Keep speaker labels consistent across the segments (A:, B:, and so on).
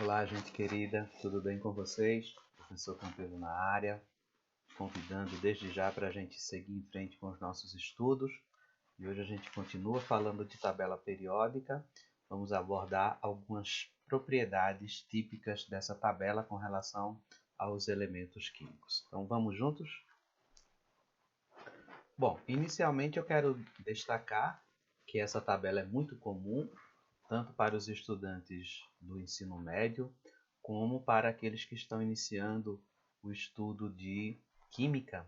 A: Olá, gente querida, tudo bem com vocês? Professor Campelo na área, convidando desde já para a gente seguir em frente com os nossos estudos. E hoje a gente continua falando de tabela periódica. Vamos abordar algumas propriedades típicas dessa tabela com relação aos elementos químicos. Então, vamos juntos? Bom, inicialmente eu quero destacar que essa tabela é muito comum, tanto para os estudantes do ensino médio, como para aqueles que estão iniciando o estudo de química.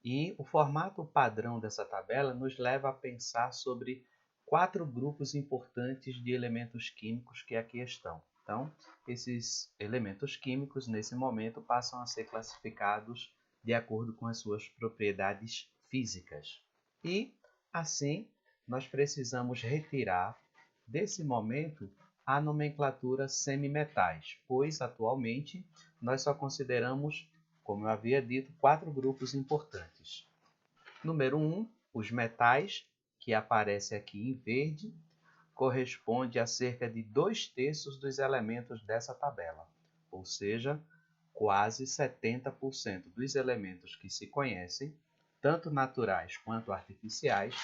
A: E o formato padrão dessa tabela nos leva a pensar sobre 4 grupos importantes de elementos químicos que aqui estão. Então, esses elementos químicos, nesse momento, passam a ser classificados de acordo com as suas propriedades físicas. E, assim, nós precisamos retirar desse momento a nomenclatura semimetais, pois atualmente nós só consideramos, como eu havia dito, 4 grupos importantes. Número 1, os metais, que aparece aqui em verde, corresponde a cerca de 2/3 dos elementos dessa tabela, ou seja, quase 70% dos elementos que se conhecem, tanto naturais quanto artificiais,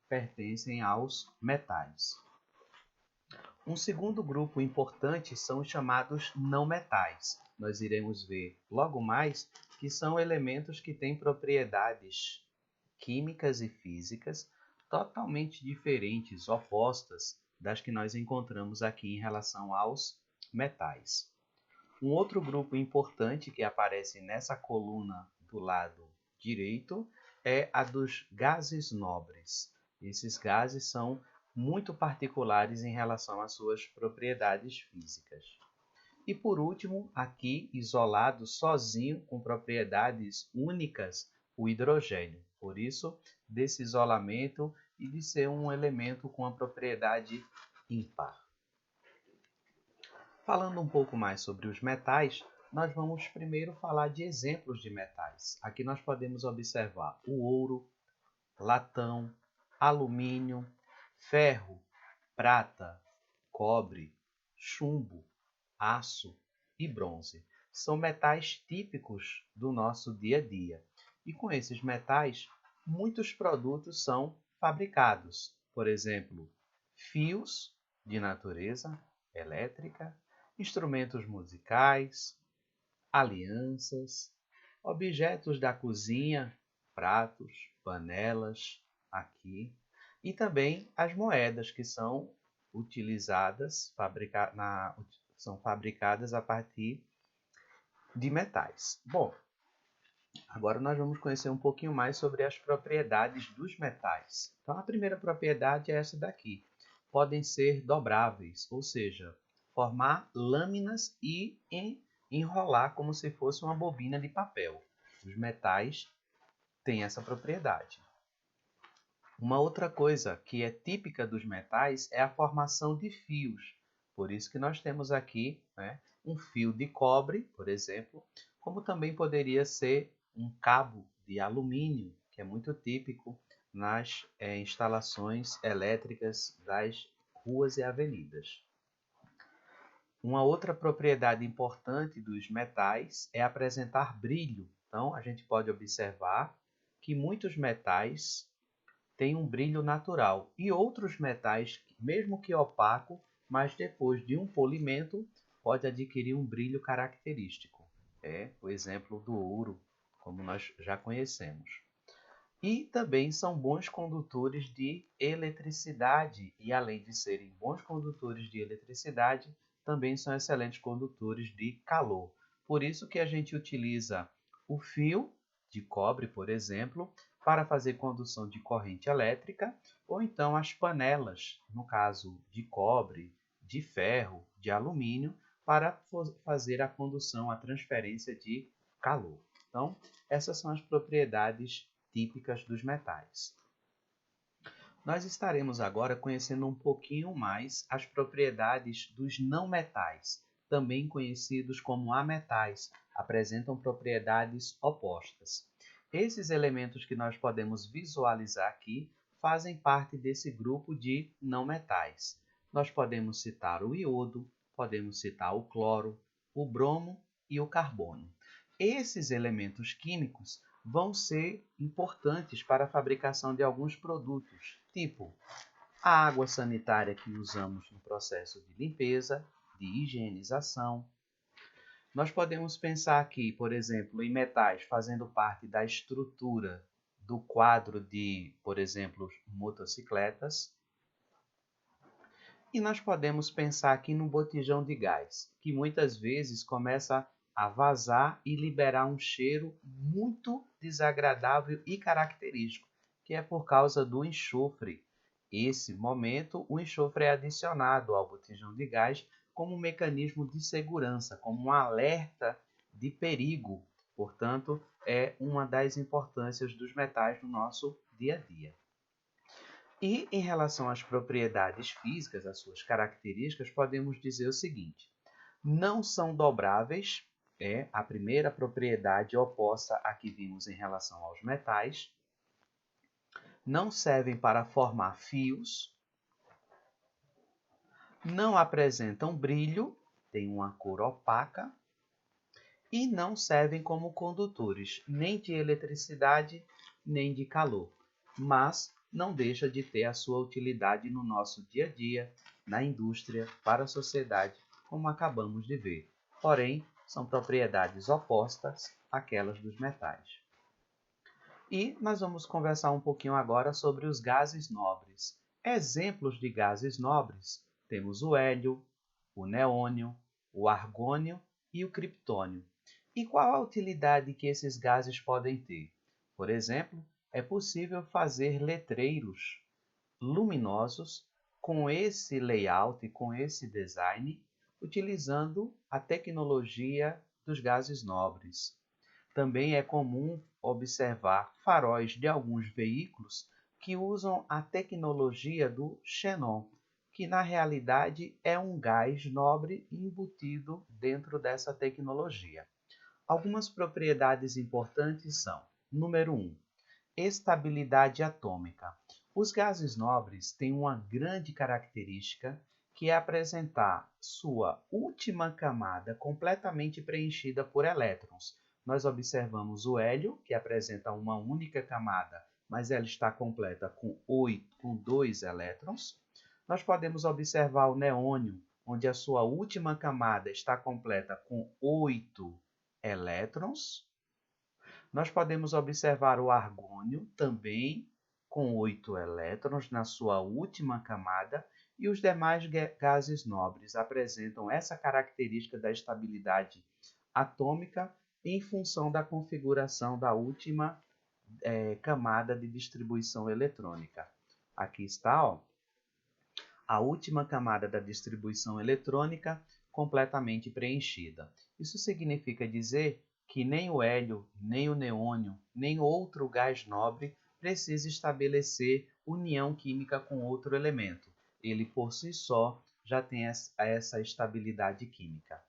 A: pertencem aos metais. Um segundo grupo importante são os chamados não metais. Nós iremos ver logo mais que são elementos que têm propriedades químicas e físicas totalmente diferentes, opostas das que nós encontramos aqui em relação aos metais. Um outro grupo importante que aparece nessa coluna do lado direito é a dos gases nobres. Esses gases são muito particulares em relação às suas propriedades físicas. E por último, aqui isolado sozinho com propriedades únicas, o hidrogênio. Por isso, desse isolamento e de ser um elemento com a propriedade ímpar. Falando um pouco mais sobre os metais, nós vamos primeiro falar de exemplos de metais. Aqui nós podemos observar o ouro, latão, alumínio, ferro, prata, cobre, chumbo, aço e bronze. São metais típicos do nosso dia a dia. E com esses metais, muitos produtos são fabricados. Por exemplo, fios de natureza elétrica, instrumentos musicais, alianças, objetos da cozinha, pratos, panelas, aqui, e também as moedas que são utilizadas, são fabricadas a partir de metais. Bom, agora nós vamos conhecer um pouquinho mais sobre as propriedades dos metais. Então, a primeira propriedade é essa daqui. Podem ser dobráveis, ou seja, formar lâminas e enrolar como se fosse uma bobina de papel. Os metais têm essa propriedade. Uma outra coisa que é típica dos metais é a formação de fios. Por isso que nós temos aqui, um fio de cobre, por exemplo, como também poderia ser um cabo de alumínio, que é muito típico nas instalações elétricas das ruas e avenidas. Uma outra propriedade importante dos metais é apresentar brilho. Então, a gente pode observar que muitos metais têm um brilho natural e outros metais, mesmo que opaco, mas depois de um polimento, pode adquirir um brilho característico. É o exemplo do ouro, como nós já conhecemos. E também são bons condutores de eletricidade e, além de serem bons condutores de eletricidade, também são excelentes condutores de calor. Por isso que a gente utiliza o fio de cobre, por exemplo, para fazer condução de corrente elétrica, ou então as panelas, no caso de cobre, de ferro, de alumínio, para fazer a condução, a transferência de calor. Então, essas são as propriedades típicas dos metais. Nós estaremos agora conhecendo um pouquinho mais as propriedades dos não metais, também conhecidos como ametais, apresentam propriedades opostas. Esses elementos que nós podemos visualizar aqui fazem parte desse grupo de não metais. Nós podemos citar o iodo, podemos citar o cloro, o bromo e o carbono. Esses elementos químicos vão ser importantes para a fabricação de alguns produtos, tipo a água sanitária que usamos no processo de limpeza, de higienização. Nós podemos pensar aqui, por exemplo, em metais fazendo parte da estrutura do quadro de, por exemplo, motocicletas. E nós podemos pensar aqui no botijão de gás, que muitas vezes começa a vazar e liberar um cheiro muito desagradável e característico, que é por causa do enxofre. Nesse momento, o enxofre é adicionado ao botijão de gás como um mecanismo de segurança, como um alerta de perigo. Portanto, é uma das importâncias dos metais no nosso dia a dia. E em relação às propriedades físicas, às suas características, podemos dizer o seguinte: não são dobráveis, é a primeira propriedade oposta à que vimos em relação aos metais. Não servem para formar fios. Não apresentam brilho, têm uma cor opaca. E não servem como condutores nem de eletricidade nem de calor, mas não deixa de ter a sua utilidade no nosso dia a dia, na indústria, para a sociedade, como acabamos de ver. Porém, são propriedades opostas àquelas dos metais. E nós vamos conversar um pouquinho agora sobre os gases nobres. Exemplos de gases nobres: temos o hélio, o neônio, o argônio e o criptônio. E qual a utilidade que esses gases podem ter? Por exemplo, é possível fazer letreiros luminosos com esse layout, com esse design, utilizando a tecnologia dos gases nobres. Também é comum observar faróis de alguns veículos que usam a tecnologia do xenon, que na realidade é um gás nobre embutido dentro dessa tecnologia. Algumas propriedades importantes são: número 1, estabilidade atômica. Os gases nobres têm uma grande característica, que é apresentar sua última camada completamente preenchida por elétrons. Nós observamos o hélio, que apresenta uma única camada, mas ela está completa com 2 elétrons. Nós podemos observar o neônio, onde a sua última camada está completa com 8 elétrons. Nós podemos observar o argônio, também com 8 elétrons na sua última camada, e os demais gases nobres apresentam essa característica da estabilidade atômica em função da configuração da última camada de distribuição eletrônica. Aqui está, ó, a última camada da distribuição eletrônica completamente preenchida. Isso significa dizer que nem o hélio, nem o neônio, nem outro gás nobre precisa estabelecer união química com outro elemento. Ele por si só já tem essa estabilidade química.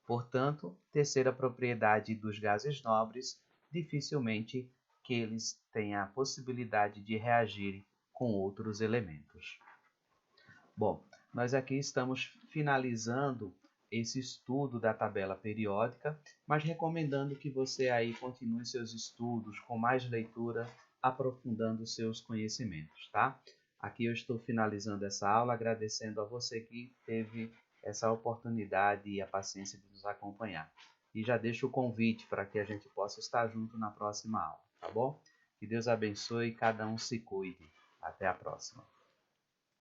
A: Portanto, terceira propriedade dos gases nobres, dificilmente que eles tenham a possibilidade de reagir com outros elementos. Bom, nós aqui estamos finalizando esse estudo da tabela periódica, mas recomendando que você aí continue seus estudos com mais leitura, aprofundando seus conhecimentos, tá? Aqui eu estou finalizando essa aula, agradecendo a você que teve essa oportunidade e a paciência de nos acompanhar. E já deixo o convite para que a gente possa estar junto na próxima aula, tá bom? Que Deus abençoe e cada um se cuide. Até a próxima.